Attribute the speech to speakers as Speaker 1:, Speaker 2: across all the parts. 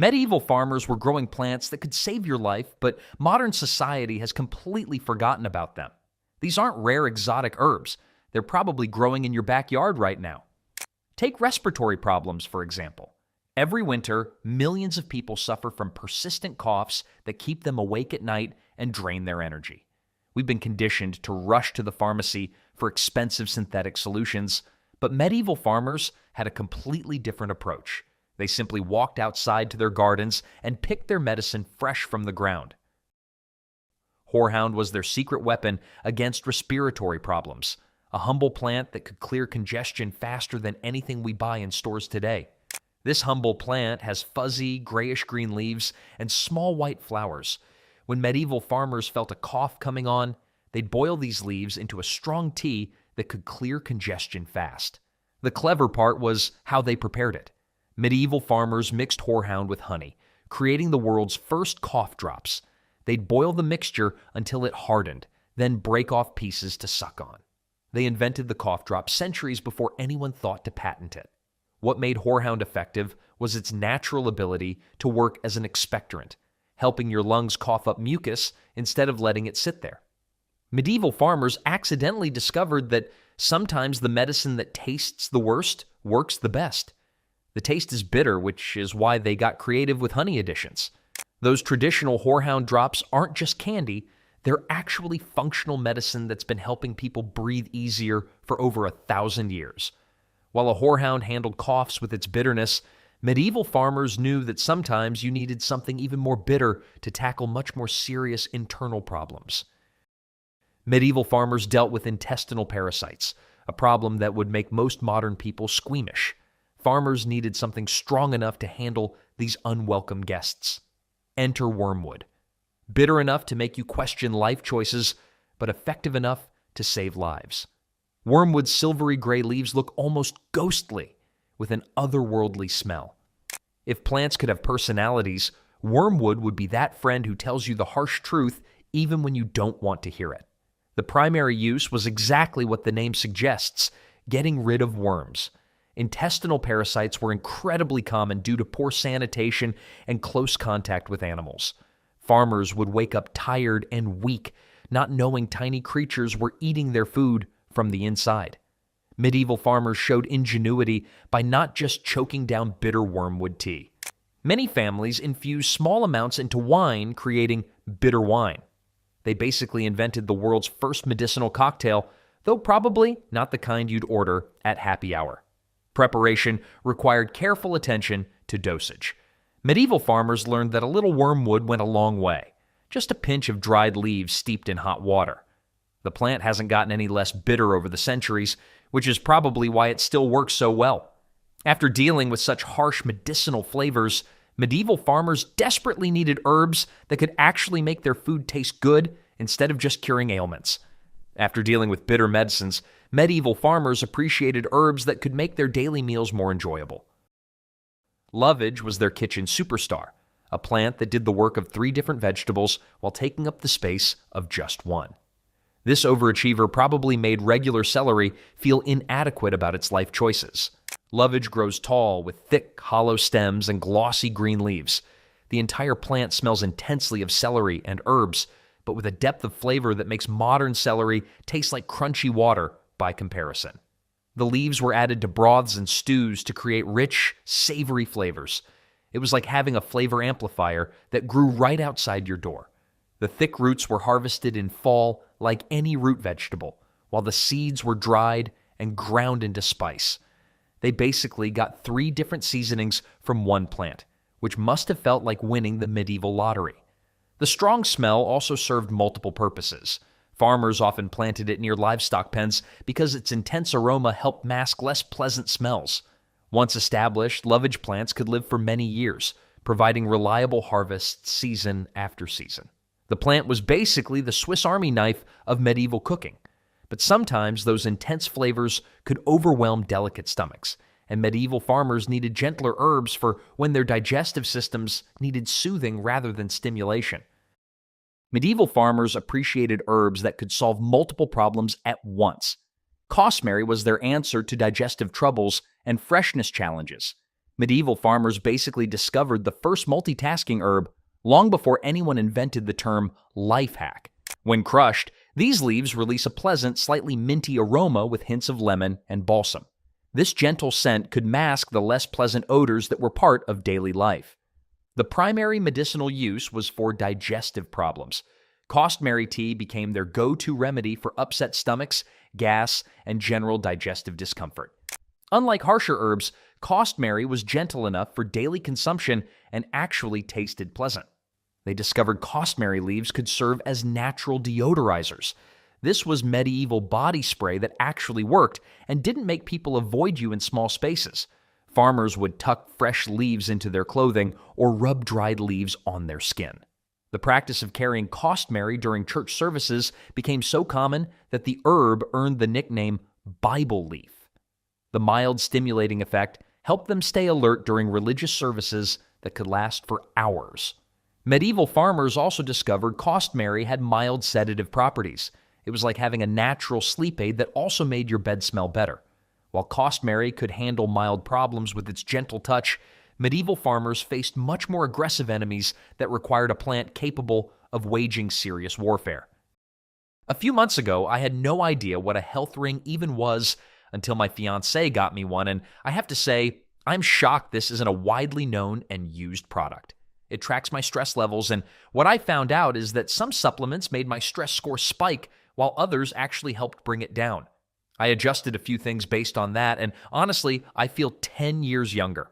Speaker 1: Medieval farmers were growing plants that could save your life, but modern society has completely forgotten about them. These aren't rare exotic herbs. They're probably growing in your backyard right now. Take respiratory problems, for example. Every winter, millions of people suffer from persistent coughs that keep them awake at night and drain their energy. We've been conditioned to rush to the pharmacy for expensive synthetic solutions, but medieval farmers had a completely different approach. They simply walked outside to their gardens and picked their medicine fresh from the ground. Horehound was their secret weapon against respiratory problems, a humble plant that could clear congestion faster than anything we buy in stores today. This humble plant has fuzzy, grayish-green leaves and small white flowers. When medieval farmers felt a cough coming on, they'd boil these leaves into a strong tea that could clear congestion fast. The clever part was how they prepared it. Medieval farmers mixed horehound with honey, creating the world's first cough drops. They'd boil the mixture until it hardened, then break off pieces to suck on. They invented the cough drop centuries before anyone thought to patent it. What made horehound effective was its natural ability to work as an expectorant, helping your lungs cough up mucus instead of letting it sit there. Medieval farmers accidentally discovered that sometimes the medicine that tastes the worst works the best. The taste is bitter, which is why they got creative with honey additions. Those traditional horehound drops aren't just candy, they're actually functional medicine that's been helping people breathe easier for over 1,000 years. While a horehound handled coughs with its bitterness, medieval farmers knew that sometimes you needed something even more bitter to tackle much more serious internal problems. Medieval farmers dealt with intestinal parasites, a problem that would make most modern people squeamish. Farmers needed something strong enough to handle these unwelcome guests. Enter wormwood. Bitter enough to make you question life choices, but effective enough to save lives. Wormwood's silvery gray leaves look almost ghostly, with an otherworldly smell. If plants could have personalities, wormwood would be that friend who tells you the harsh truth even when you don't want to hear it. The primary use was exactly what the name suggests, getting rid of worms. Intestinal parasites were incredibly common due to poor sanitation and close contact with animals. Farmers would wake up tired and weak, not knowing tiny creatures were eating their food from the inside. Medieval farmers showed ingenuity by not just choking down bitter wormwood tea. Many families infused small amounts into wine, creating bitter wine. They basically invented the world's first medicinal cocktail, though probably not the kind you'd order at happy hour. Preparation required careful attention to dosage. Medieval farmers learned that a little wormwood went a long way, just a pinch of dried leaves steeped in hot water. The plant hasn't gotten any less bitter over the centuries, which is probably why it still works so well. After dealing with such harsh medicinal flavors, medieval farmers desperately needed herbs that could actually make their food taste good instead of just curing ailments. After dealing with bitter medicines, medieval farmers appreciated herbs that could make their daily meals more enjoyable. Lovage was their kitchen superstar, a plant that did the work of 3 different vegetables while taking up the space of just one. This overachiever probably made regular celery feel inadequate about its life choices. Lovage grows tall with thick, hollow stems and glossy green leaves. The entire plant smells intensely of celery and herbs, but with a depth of flavor that makes modern celery taste like crunchy water by comparison. The leaves were added to broths and stews to create rich, savory flavors. It was like having a flavor amplifier that grew right outside your door. The thick roots were harvested in fall like any root vegetable, while the seeds were dried and ground into spice. They basically got 3 different seasonings from one plant, which must have felt like winning the medieval lottery. The strong smell also served multiple purposes. Farmers often planted it near livestock pens because its intense aroma helped mask less pleasant smells. Once established, lovage plants could live for many years, providing reliable harvests season after season. The plant was basically the Swiss Army knife of medieval cooking. But sometimes those intense flavors could overwhelm delicate stomachs, and medieval farmers needed gentler herbs for when their digestive systems needed soothing rather than stimulation. Medieval farmers appreciated herbs that could solve multiple problems at once. Cosmary was their answer to digestive troubles and freshness challenges. Medieval farmers basically discovered the first multitasking herb long before anyone invented the term life hack. When crushed, these leaves release a pleasant, slightly minty aroma with hints of lemon and balsam. This gentle scent could mask the less pleasant odors that were part of daily life. The primary medicinal use was for digestive problems. Costmary tea became their go-to remedy for upset stomachs, gas, and general digestive discomfort. Unlike harsher herbs, Costmary was gentle enough for daily consumption and actually tasted pleasant. They discovered Costmary leaves could serve as natural deodorizers. This was medieval body spray that actually worked and didn't make people avoid you in small spaces. Farmers would tuck fresh leaves into their clothing or rub dried leaves on their skin. The practice of carrying Costmary during church services became so common that the herb earned the nickname Bible leaf. The mild stimulating effect helped them stay alert during religious services that could last for hours. Medieval farmers also discovered Costmary had mild sedative properties. It was like having a natural sleep aid that also made your bed smell better. While Costmary could handle mild problems with its gentle touch, medieval farmers faced much more aggressive enemies that required a plant capable of waging serious warfare. A few months ago, I had no idea what a health ring even was until my fiancée got me one, and I have to say, I'm shocked this isn't a widely known and used product. It tracks my stress levels, and what I found out is that some supplements made my stress score spike, while others actually helped bring it down. I adjusted a few things based on that, and honestly, I feel 10 years younger.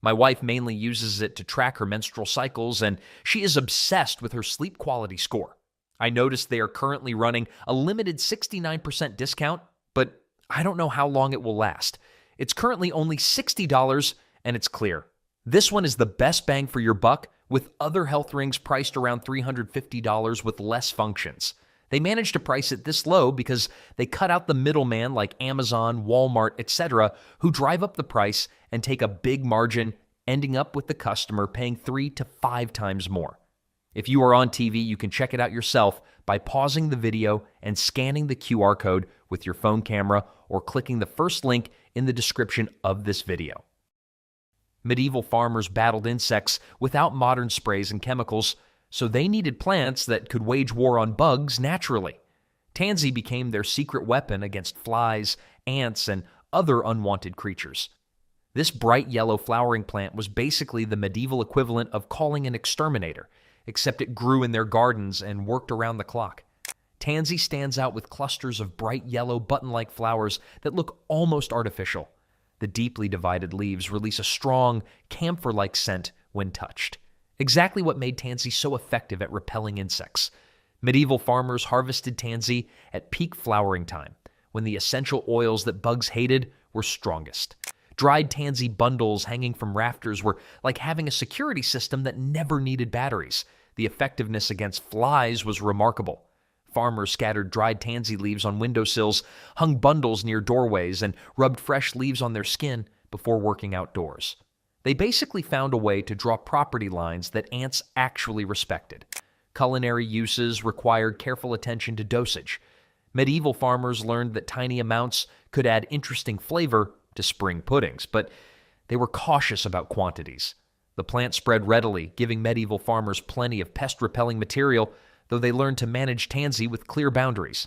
Speaker 1: My wife mainly uses it to track her menstrual cycles, and she is obsessed with her sleep quality score. I noticed they are currently running a limited 69% discount, but I don't know how long it will last. It's currently only $60, and it's clear. This one is the best bang for your buck, with other health rings priced around $350 with less functions. They managed to price it this low because they cut out the middleman like Amazon, Walmart, etc., who drive up the price and take a big margin, ending up with the customer paying 3 to 5 times more. If you are on TV, you can check it out yourself by pausing the video and scanning the QR code with your phone camera or clicking the first link in the description of this video. Medieval farmers battled insects without modern sprays and chemicals, so they needed plants that could wage war on bugs naturally. Tansy became their secret weapon against flies, ants, and other unwanted creatures. This bright yellow flowering plant was basically the medieval equivalent of calling an exterminator, except it grew in their gardens and worked around the clock. Tansy stands out with clusters of bright yellow button-like flowers that look almost artificial. The deeply divided leaves release a strong, camphor-like scent when touched. Exactly what made tansy so effective at repelling insects. Medieval farmers harvested tansy at peak flowering time, when the essential oils that bugs hated were strongest. Dried tansy bundles hanging from rafters were like having a security system that never needed batteries. The effectiveness against flies was remarkable. Farmers scattered dried tansy leaves on windowsills, hung bundles near doorways, and rubbed fresh leaves on their skin before working outdoors. They basically found a way to draw property lines that ants actually respected. Culinary uses required careful attention to dosage. Medieval farmers learned that tiny amounts could add interesting flavor to spring puddings, but they were cautious about quantities. The plant spread readily, giving medieval farmers plenty of pest-repelling material, though they learned to manage tansy with clear boundaries.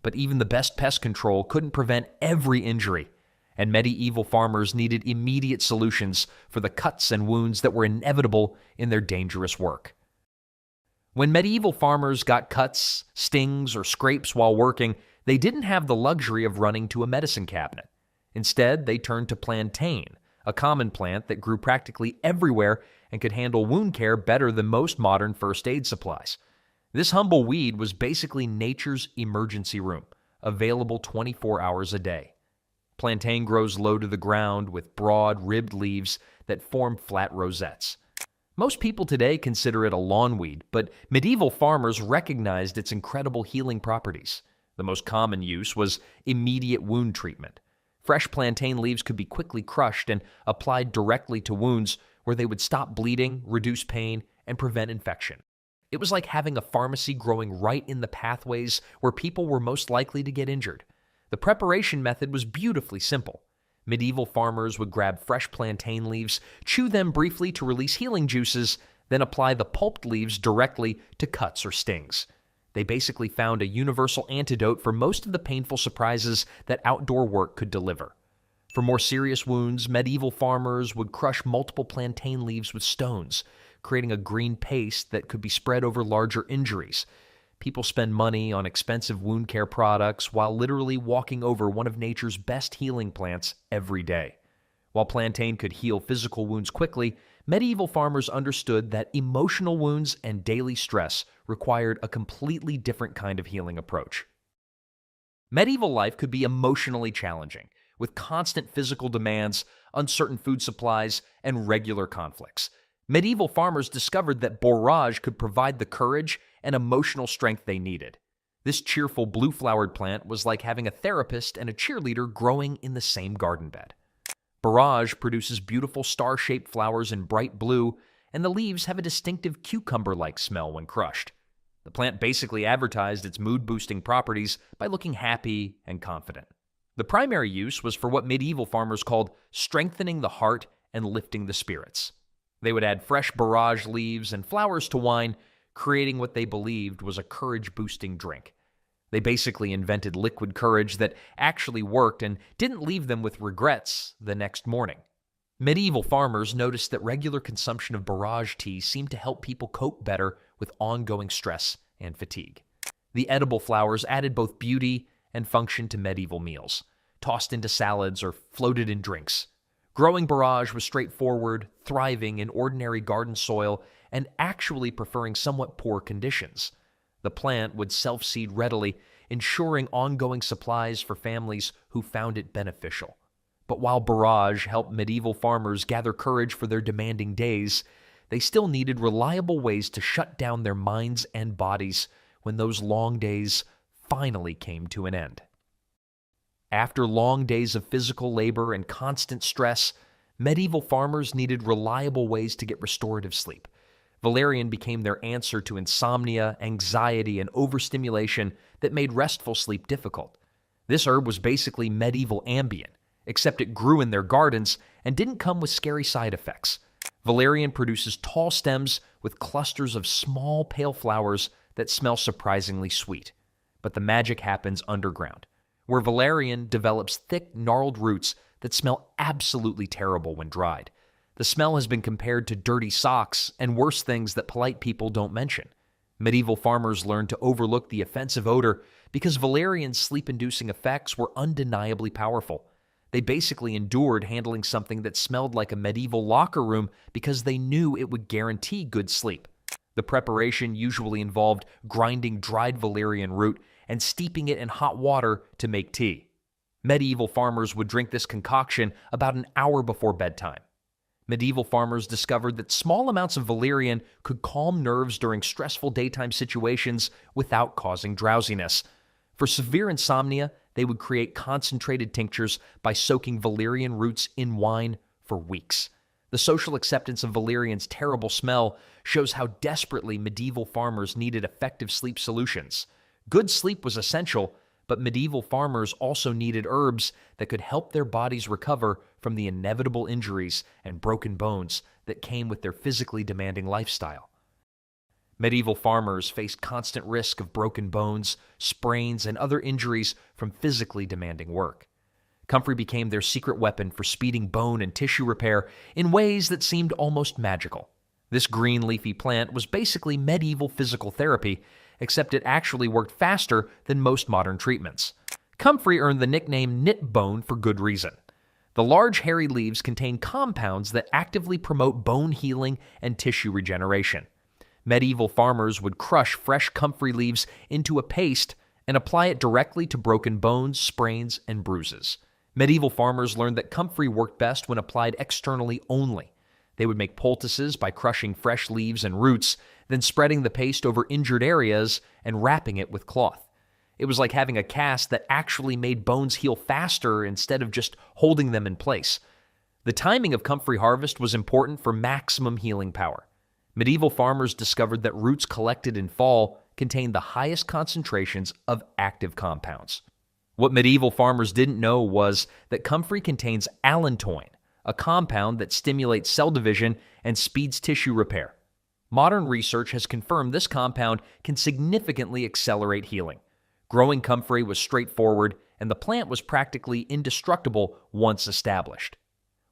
Speaker 1: But even the best pest control couldn't prevent every injury, and medieval farmers needed immediate solutions for the cuts and wounds that were inevitable in their dangerous work. When medieval farmers got cuts, stings, or scrapes while working, they didn't have the luxury of running to a medicine cabinet. Instead, they turned to plantain, a common plant that grew practically everywhere and could handle wound care better than most modern first aid supplies. This humble weed was basically nature's emergency room, available 24 hours a day. Plantain grows low to the ground with broad, ribbed leaves that form flat rosettes. Most people today consider it a lawn weed, but medieval farmers recognized its incredible healing properties. The most common use was immediate wound treatment. Fresh plantain leaves could be quickly crushed and applied directly to wounds where they would stop bleeding, reduce pain, and prevent infection. It was like having a pharmacy growing right in the pathways where people were most likely to get injured. The preparation method was beautifully simple. Medieval farmers would grab fresh plantain leaves, chew them briefly to release healing juices, then apply the pulped leaves directly to cuts or stings. They basically found a universal antidote for most of the painful surprises that outdoor work could deliver. For more serious wounds, medieval farmers would crush multiple plantain leaves with stones, creating a green paste that could be spread over larger injuries. People spend money on expensive wound care products while literally walking over one of nature's best healing plants every day. While plantain could heal physical wounds quickly, medieval farmers understood that emotional wounds and daily stress required a completely different kind of healing approach. Medieval life could be emotionally challenging, with constant physical demands, uncertain food supplies, and regular conflicts. Medieval farmers discovered that borage could provide the courage and emotional strength they needed. This cheerful blue-flowered plant was like having a therapist and a cheerleader growing in the same garden bed. Borage produces beautiful star-shaped flowers in bright blue, and the leaves have a distinctive cucumber-like smell when crushed. The plant basically advertised its mood-boosting properties by looking happy and confident. The primary use was for what medieval farmers called strengthening the heart and lifting the spirits. They would add fresh borage leaves and flowers to wine, creating what they believed was a courage-boosting drink. They basically invented liquid courage that actually worked and didn't leave them with regrets the next morning. Medieval farmers noticed that regular consumption of borage tea seemed to help people cope better with ongoing stress and fatigue. The edible flowers added both beauty and function to medieval meals, tossed into salads or floated in drinks. Growing borage was straightforward, thriving in ordinary garden soil, and actually preferring somewhat poor conditions. The plant would self-seed readily, ensuring ongoing supplies for families who found it beneficial. But while borage helped medieval farmers gather courage for their demanding days, they still needed reliable ways to shut down their minds and bodies when those long days finally came to an end. After long days of physical labor and constant stress, medieval farmers needed reliable ways to get restorative sleep. Valerian became their answer to insomnia, anxiety, and overstimulation that made restful sleep difficult. This herb was basically medieval Ambien, except it grew in their gardens and didn't come with scary side effects. Valerian produces tall stems with clusters of small, pale flowers that smell surprisingly sweet. But the magic happens underground, where valerian develops thick, gnarled roots that smell absolutely terrible when dried. The smell has been compared to dirty socks and worse things that polite people don't mention. Medieval farmers learned to overlook the offensive odor because valerian's sleep-inducing effects were undeniably powerful. They basically endured handling something that smelled like a medieval locker room because they knew it would guarantee good sleep. The preparation usually involved grinding dried valerian root and steeping it in hot water to make tea. Medieval farmers would drink this concoction about an hour before bedtime. Medieval farmers discovered that small amounts of valerian could calm nerves during stressful daytime situations without causing drowsiness. For severe insomnia, they would create concentrated tinctures by soaking valerian roots in wine for weeks. The social acceptance of valerian's terrible smell shows how desperately medieval farmers needed effective sleep solutions. Good sleep was essential, but medieval farmers also needed herbs that could help their bodies recover from the inevitable injuries and broken bones that came with their physically demanding lifestyle. Medieval farmers faced constant risk of broken bones, sprains, and other injuries from physically demanding work. Comfrey became their secret weapon for speeding bone and tissue repair in ways that seemed almost magical. This green leafy plant was basically medieval physical therapy, except it actually worked faster than most modern treatments. Comfrey earned the nickname knit bone for good reason. The large hairy leaves contain compounds that actively promote bone healing and tissue regeneration. Medieval farmers would crush fresh comfrey leaves into a paste and apply it directly to broken bones, sprains, and bruises. Medieval farmers learned that comfrey worked best when applied externally only. They would make poultices by crushing fresh leaves and roots, then spreading the paste over injured areas and wrapping it with cloth. It was like having a cast that actually made bones heal faster instead of just holding them in place. The timing of comfrey harvest was important for maximum healing power. Medieval farmers discovered that roots collected in fall contained the highest concentrations of active compounds. What medieval farmers didn't know was that comfrey contains allantoin, a compound that stimulates cell division and speeds tissue repair. Modern research has confirmed this compound can significantly accelerate healing. Growing comfrey was straightforward, and the plant was practically indestructible once established.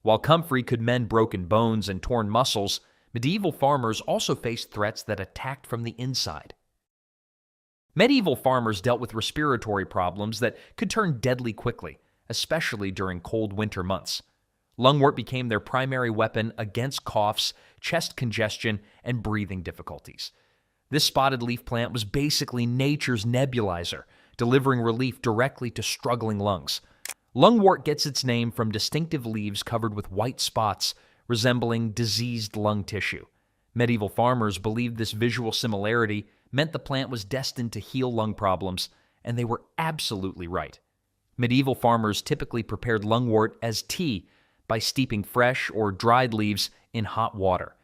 Speaker 1: While comfrey could mend broken bones and torn muscles, medieval farmers also faced threats that attacked from the inside. Medieval farmers dealt with respiratory problems that could turn deadly quickly, especially during cold winter months. Lungwort became their primary weapon against coughs, chest congestion, and breathing difficulties. This spotted leaf plant was basically nature's nebulizer, delivering relief directly to struggling lungs. Lungwort gets its name from distinctive leaves covered with white spots resembling diseased lung tissue. Medieval farmers believed this visual similarity meant the plant was destined to heal lung problems, and they were absolutely right. Medieval farmers typically prepared lungwort as tea by steeping fresh or dried leaves in hot water.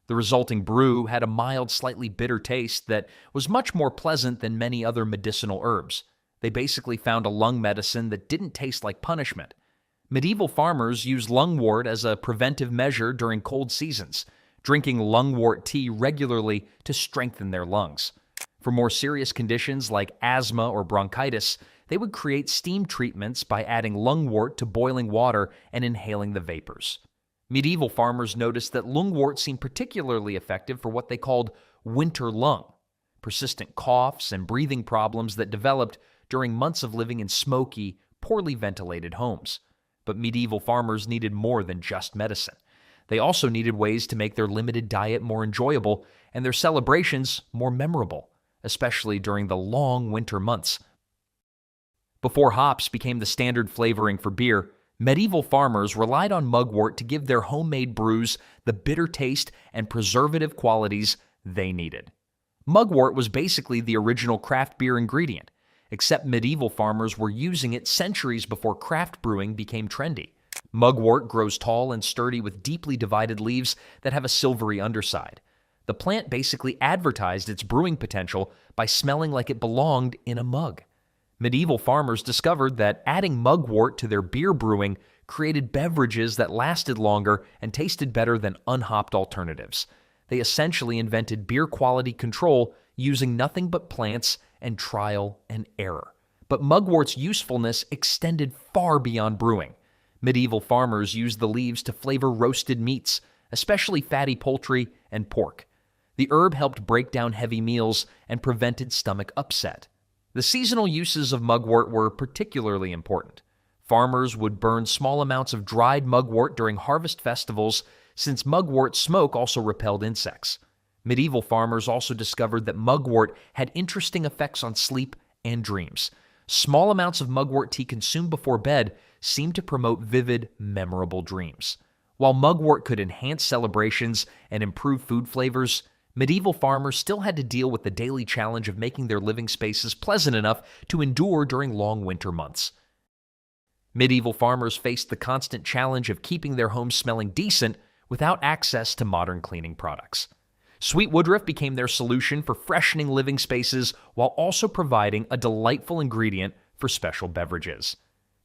Speaker 1: The resulting brew had a mild, slightly bitter taste that was much more pleasant than many other medicinal herbs. They basically found a lung medicine that didn't taste like punishment. Medieval farmers used lungwort as a preventive measure during cold seasons, drinking lungwort tea regularly to strengthen their lungs. For more serious conditions like asthma or bronchitis, they would create steam treatments by adding lungwort to boiling water and inhaling the vapors. Medieval farmers noticed that lungwort seemed particularly effective for what they called winter lung, persistent coughs and breathing problems that developed during months of living in smoky, poorly ventilated homes. But medieval farmers needed more than just medicine. They also needed ways to make their limited diet more enjoyable and their celebrations more memorable, especially during the long winter months. Before hops became the standard flavoring for beer, medieval farmers relied on mugwort to give their homemade brews the bitter taste and preservative qualities they needed. Mugwort was basically the original craft beer ingredient, except medieval farmers were using it centuries before craft brewing became trendy. Mugwort grows tall and sturdy with deeply divided leaves that have a silvery underside. The plant basically advertised its brewing potential by smelling like it belonged in a mug. Medieval farmers discovered that adding mugwort to their beer brewing created beverages that lasted longer and tasted better than unhopped alternatives. They essentially invented beer quality control using nothing but plants and trial and error. But mugwort's usefulness extended far beyond brewing. Medieval farmers used the leaves to flavor roasted meats, especially fatty poultry and pork. The herb helped break down heavy meals and prevented stomach upset. The seasonal uses of mugwort were particularly important. Farmers would burn small amounts of dried mugwort during harvest festivals, since mugwort smoke also repelled insects. Medieval farmers also discovered that mugwort had interesting effects on sleep and dreams. Small amounts of mugwort tea consumed before bed seemed to promote vivid, memorable dreams. While mugwort could enhance celebrations and improve food flavors, medieval farmers still had to deal with the daily challenge of making their living spaces pleasant enough to endure during long winter months. Medieval farmers faced the constant challenge of keeping their homes smelling decent without access to modern cleaning products. Sweet woodruff became their solution for freshening living spaces while also providing a delightful ingredient for special beverages.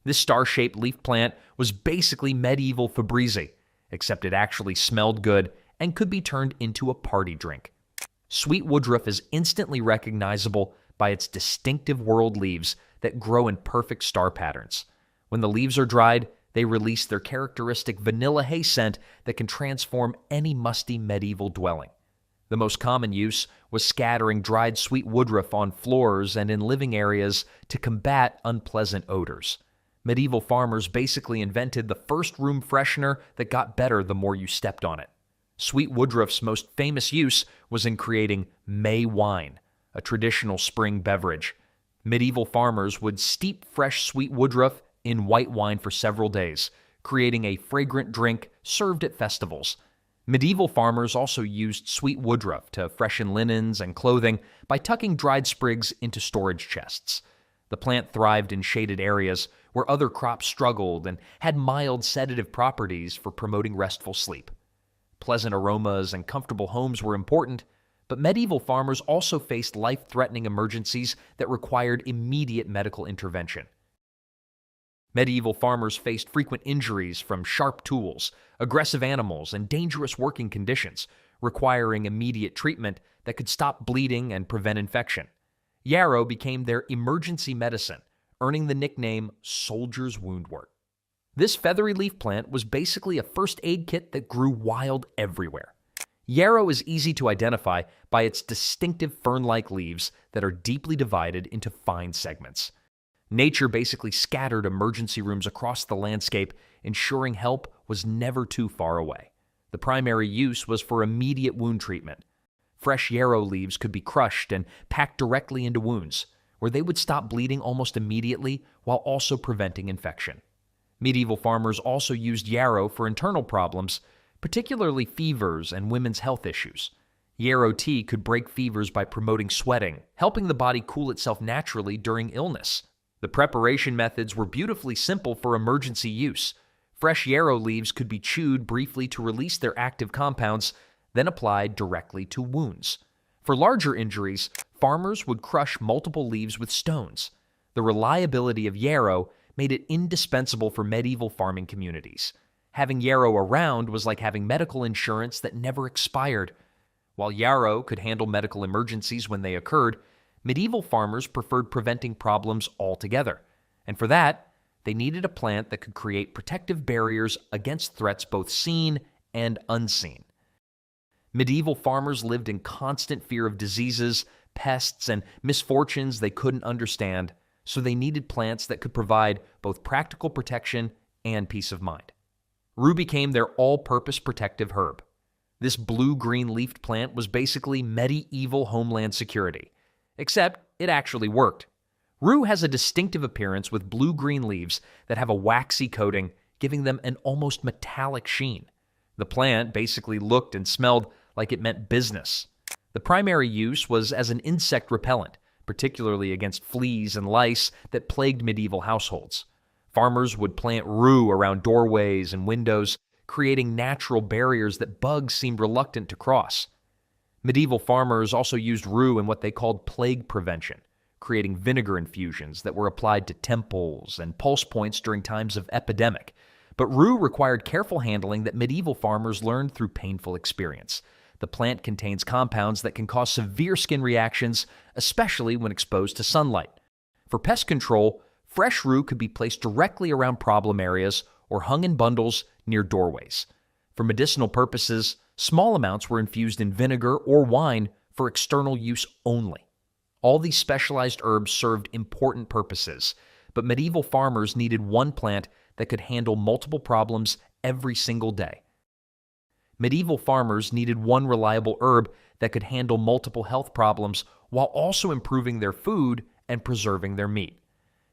Speaker 1: This star-shaped leaf plant was basically medieval Febreze, except it actually smelled good and could be turned into a party drink. Sweet woodruff is instantly recognizable by its distinctive whorled leaves that grow in perfect star patterns. When the leaves are dried, they release their characteristic vanilla hay scent that can transform any musty medieval dwelling. The most common use was scattering dried sweet woodruff on floors and in living areas to combat unpleasant odors. Medieval farmers basically invented the first room freshener that got better the more you stepped on it. Sweet woodruff's most famous use was in creating May wine, a traditional spring beverage. Medieval farmers would steep fresh sweet woodruff in white wine for several days, creating a fragrant drink served at festivals. Medieval farmers also used sweet woodruff to freshen linens and clothing by tucking dried sprigs into storage chests. The plant thrived in shaded areas where other crops struggled and had mild sedative properties for promoting restful sleep. Pleasant aromas and comfortable homes were important, but medieval farmers also faced life-threatening emergencies that required immediate medical intervention. Medieval farmers faced frequent injuries from sharp tools, aggressive animals, and dangerous working conditions, requiring immediate treatment that could stop bleeding and prevent infection. Yarrow became their emergency medicine, earning the nickname soldier's woundwort. This feathery leaf plant was basically a first aid kit that grew wild everywhere. Yarrow is easy to identify by its distinctive fern-like leaves that are deeply divided into fine segments. Nature basically scattered emergency rooms across the landscape, ensuring help was never too far away. The primary use was for immediate wound treatment. Fresh yarrow leaves could be crushed and packed directly into wounds, where they would stop bleeding almost immediately while also preventing infection. Medieval farmers also used yarrow for internal problems, particularly fevers and women's health issues. Yarrow tea could break fevers by promoting sweating, helping the body cool itself naturally during illness. The preparation methods were beautifully simple for emergency use. Fresh yarrow leaves could be chewed briefly to release their active compounds, then applied directly to wounds. For larger injuries, farmers would crush multiple leaves with stones. The reliability of yarrow made it indispensable for medieval farming communities. Having yarrow around was like having medical insurance that never expired. While yarrow could handle medical emergencies when they occurred, medieval farmers preferred preventing problems altogether. And for that, they needed a plant that could create protective barriers against threats both seen and unseen. Medieval farmers lived in constant fear of diseases, pests, and misfortunes they couldn't understand, so they needed plants that could provide both practical protection and peace of mind. Rue became their all-purpose protective herb. This blue-green leafed plant was basically medieval homeland security, except it actually worked. Rue has a distinctive appearance with blue-green leaves that have a waxy coating, giving them an almost metallic sheen. The plant basically looked and smelled like it meant business. The primary use was as an insect repellent, particularly against fleas and lice that plagued medieval households. Farmers would plant rue around doorways and windows, creating natural barriers that bugs seemed reluctant to cross. Medieval farmers also used rue in what they called plague prevention, creating vinegar infusions that were applied to temples and pulse points during times of epidemic. But rue required careful handling that medieval farmers learned through painful experience. The plant contains compounds that can cause severe skin reactions, especially when exposed to sunlight. For pest control, fresh rue could be placed directly around problem areas or hung in bundles near doorways. For medicinal purposes, small amounts were infused in vinegar or wine for external use only. All these specialized herbs served important purposes, but medieval farmers needed one plant that could handle multiple problems every single day. Medieval farmers needed one reliable herb that could handle multiple health problems while also improving their food and preserving their meat.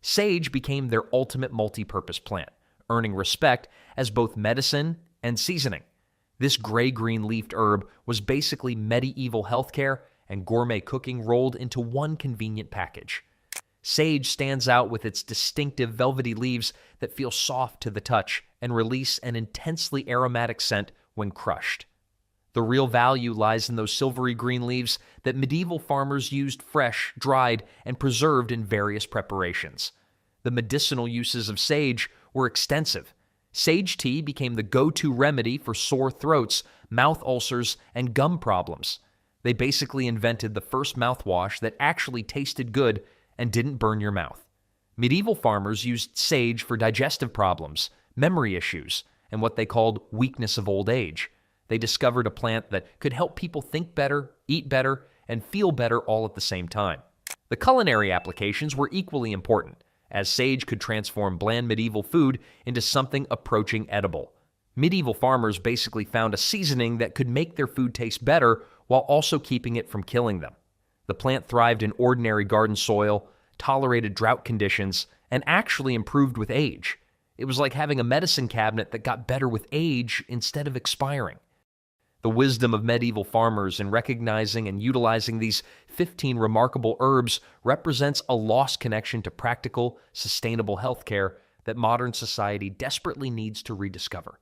Speaker 1: Sage became their ultimate multi-purpose plant, earning respect as both medicine and seasoning. This gray-green leafed herb was basically medieval healthcare and gourmet cooking rolled into one convenient package. Sage stands out with its distinctive velvety leaves that feel soft to the touch and release an intensely aromatic scent when crushed. The real value lies in those silvery green leaves that medieval farmers used fresh, dried, and preserved in various preparations. The medicinal uses of sage were extensive. Sage tea became the go-to remedy for sore throats, mouth ulcers, and gum problems. They basically invented the first mouthwash that actually tasted good and didn't burn your mouth. Medieval farmers used sage for digestive problems, memory issues, and what they called weakness of old age. They discovered a plant that could help people think better, eat better, and feel better all at the same time. The culinary applications were equally important, as sage could transform bland medieval food into something approaching edible. Medieval farmers basically found a seasoning that could make their food taste better while also keeping it from killing them. The plant thrived in ordinary garden soil, tolerated drought conditions, and actually improved with age. It was like having a medicine cabinet that got better with age instead of expiring. The wisdom of medieval farmers in recognizing and utilizing these 15 remarkable herbs represents a lost connection to practical, sustainable healthcare that modern society desperately needs to rediscover.